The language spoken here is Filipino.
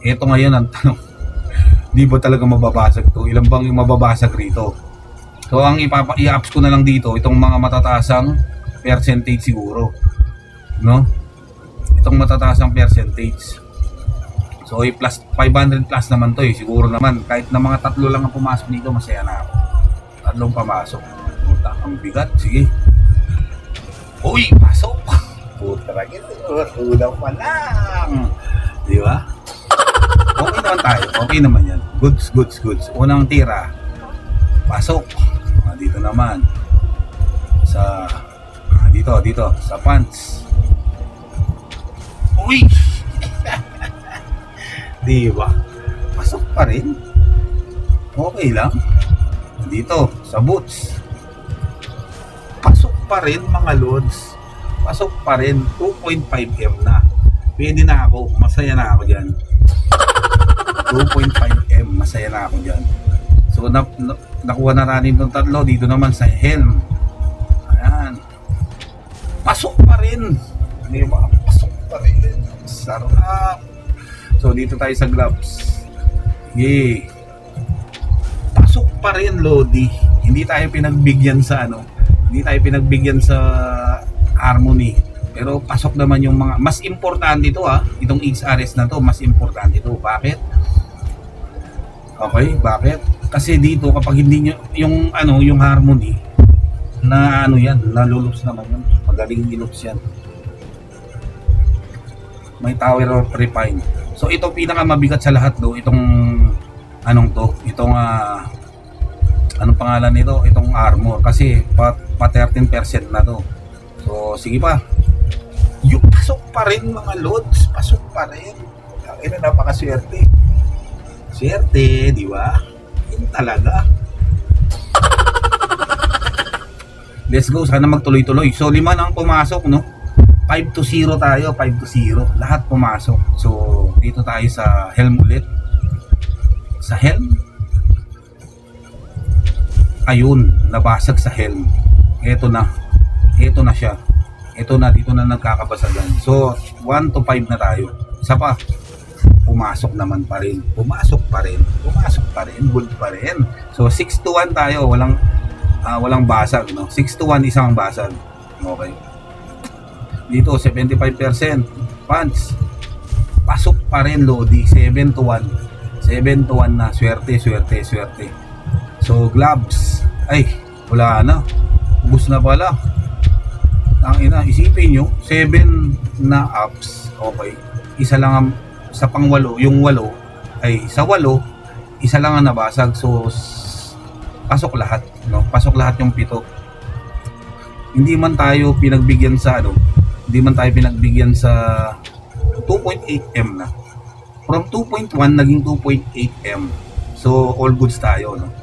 Ito ngayon ang tanong, di ba talaga mababasag to? Ilan bang yung mababasag rito? So ang i-apps ko na lang dito, itong mga matataasang percentage siguro, no? Itong matataasang percentage. So plus 500 plus naman to eh. Siguro naman kahit na mga tatlo lang ang pumasok dito, masaya na ako. Tatlong pamasok. Puta, ang bigat. Sige. Uy, pasok. Puta lagi. Ulang pa lang. Di ba? Okay naman tayo. Okay naman yan. Goods. Unang tira. Pasok. Dito naman. Sa dito sa pants. Uy. Di ba? Pasok pa rin. Okay lang. Dito sa boots. Pasok pa rin mga lods. Pasok pa rin. 2.5M na. Pwede na ako. Masaya na ako dyan. 2.5M. Masaya na ako dyan. So nakuha na natin itong tatlo. Dito naman sa helm. Ayan. Pasok pa rin. Di ba? Pasok pa rin. Sarap. So dito tayo sa gloves. Yay. Pasok pa rin, Lodi. Hindi tayo pinagbigyan sa hindi tayo pinagbigyan sa Harmony. Pero pasok naman yung mga mas importante ito itong XRS na to, mas importante ito. Bakit? Okay, bakit? Kasi dito kapag hindi nyo, yung Harmony na yan, nalulubs naman yun. Magaling nilubs yan. May tower of refine. So ito pinakamabigat sa lahat itong itong anong pangalan nito, itong armor kasi pa 13% na to. So sige pa. Yung pasok pa rin mga lods, pasok pa rin. Ina napakaswerte. Swerte, di ba? Yun talaga. Let's go, sana magtuloy-tuloy. So 5 na ang pumasok, no? 5-0 tayo, 5-0. Lahat pumasok. So, dito tayo sa helm ulit. Sa helm? Ayun, nabasag sa helm. Ito na. Ito na siya. Ito na, dito na nagkakabasagan. So, 1-5 na tayo. Isa pa. Pumasok naman pa rin. Pumasok pa rin. Good pa rin. So, 6-1 tayo. Walang basag, no? 6-1 isang basag. Okay. Dito 75% pants. Pasok pa rin, Lodi. 7-1 na. Swerte. So gloves, ay wala na, ubos na pala. Ang ina, isipin nyo 7 na ups. Okay, isa lang ang sa pang-8. Yung 8 ay sa 8 isa lang ang nabasag. So pasok lahat, no? Pasok lahat yung 7. Hindi man tayo pinagbigyan sa sa 2.8M na. From 2.1 naging 2.8M. So all goods tayo, no?